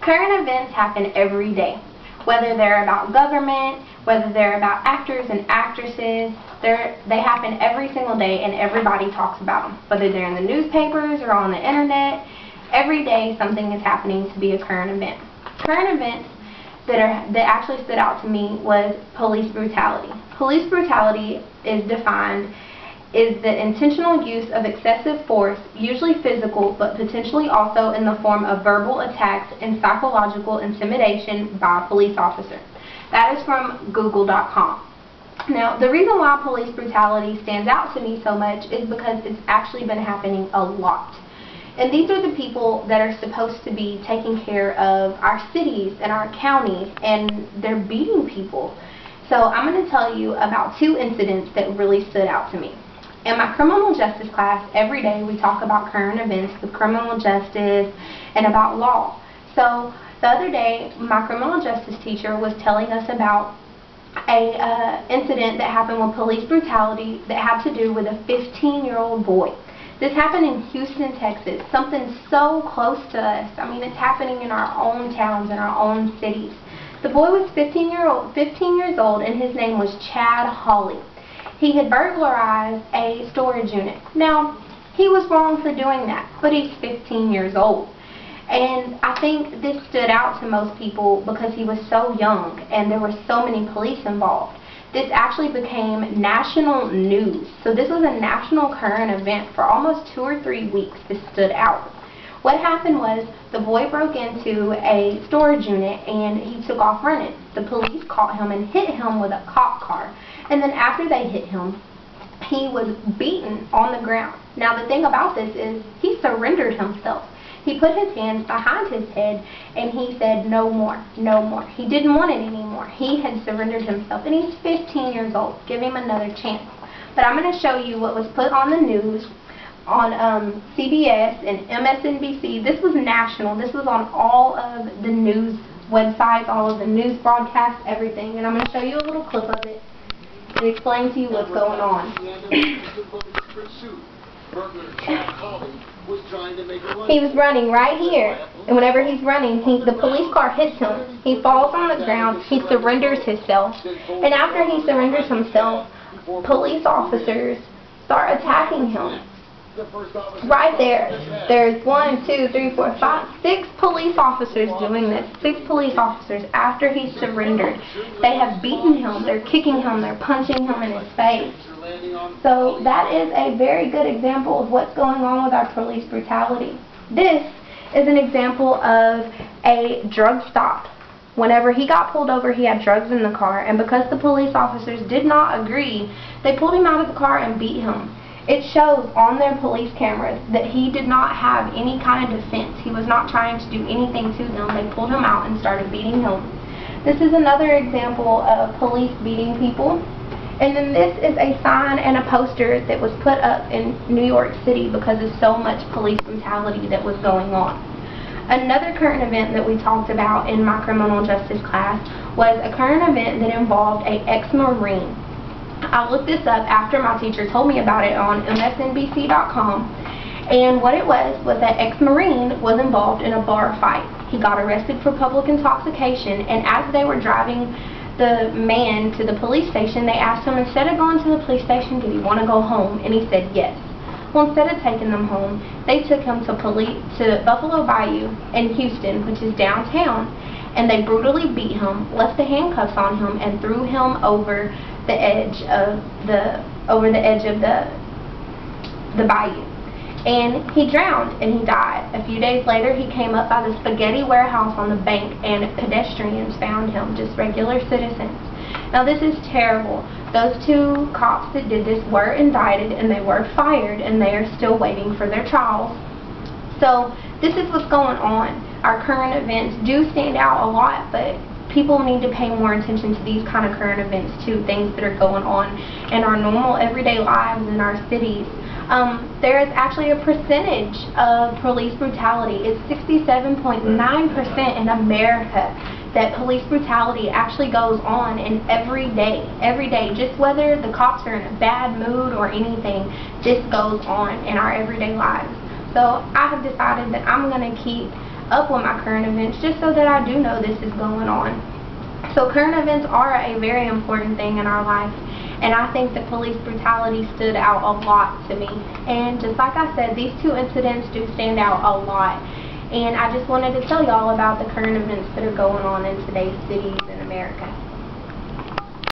Current events happen every day, whether they're about government, whether they're about actors and actresses. They happen every single day and everybody talks about them, whether they're in the newspapers or on the internet. Every day something is happening to be a current event. Current events that actually stood out to me was police brutality. Police brutality is defined is the intentional use of excessive force, usually physical, but potentially also in the form of verbal attacks and psychological intimidation by a police officer. That is from Google.com. Now, the reason why police brutality stands out to me so much is because it's actually been happening a lot. And these are the people that are supposed to be taking care of our cities and our counties, and they're beating people. So I'm going to tell you about two incidents that really stood out to me. In my criminal justice class, every day we talk about current events with criminal justice and about law. So the other day, my criminal justice teacher was telling us about a incident that happened with police brutality that had to do with a 15-year-old boy. This happened in Houston, Texas, something so close to us. I mean, it's happening in our own towns, in our own cities. The boy was 15 years old, and his name was Chad Hawley. He had burglarized a storage unit. Now, he was wrong for doing that, but he's 15 years old. And I think this stood out to most people because he was so young and there were so many police involved. This actually became national news. So this was a national current event for almost 2 or 3 weeks. This stood out. What happened was the boy broke into a storage unit and he took off running. The police caught him and hit him with a cop car. And then after they hit him, he was beaten on the ground. Now the thing about this is he surrendered himself. He put his hands behind his head and he said, "No more, no more." He didn't want it anymore. He had surrendered himself, and he's 15 years old. Give him another chance. But I'm going to show you what was put on the news on CBS and MSNBC. This was national. This was on all of the news websites, all of the news broadcasts, everything. And I'm going to show you a little clip of it and explain to you what's going on. He was running right here, and whenever he's running, the police car hits him. He falls on the ground. He surrenders himself, and after he surrenders himself, police officers start attacking him. Right there, there's 1, 2, 3, 4, 5, 6 police officers doing this. 6 police officers after he surrendered. They have beaten him. They're kicking him. They're punching him in his face. So that is a very good example of what's going on with our police brutality. This is an example of a drug stop. Whenever he got pulled over, he had drugs in the car, and because the police officers did not agree, they pulled him out of the car and beat him. It shows on their police cameras that he did not have any kind of defense. He was not trying to do anything to them. They pulled him out and started beating him. This is another example of police beating people. And then this is a sign and a poster that was put up in New York City because of so much police brutality that was going on. Another current event that we talked about in my criminal justice class was a current event that involved an ex-Marine. I looked this up after my teacher told me about it on MSNBC.com, and what it was that ex-Marine was involved in a bar fight. He got arrested for public intoxication, and as they were driving the man to the police station, they asked him, instead of going to the police station, did he want to go home? And he said yes. Well, instead of taking them home, they took him to Buffalo Bayou in Houston, which is downtown, and they brutally beat him, left the handcuffs on him, and threw him over the edge of the bayou. And he drowned and he died. A few days later, he came up by the spaghetti warehouse on the bank, and pedestrians found him, just regular citizens. Now this is terrible. Those 2 cops that did this were indicted and they were fired, and they are still waiting for their trials. So this is what's going on. Our current events do stand out a lot, but people need to pay more attention to these kind of current events too, things that are going on in our normal everyday lives in our cities. There is actually a percentage of police brutality. It's 67.9% in America that police brutality actually goes on in every day, just whether the cops are in a bad mood or anything, this goes on in our everyday lives. So I have decided that I'm going to keep up with my current events just so that I do know this is going on. So current events are a very important thing in our life, and I think that police brutality stood out a lot to me. And just like I said, these two incidents do stand out a lot. And I just wanted to tell y'all about the current events that are going on in today's cities in America.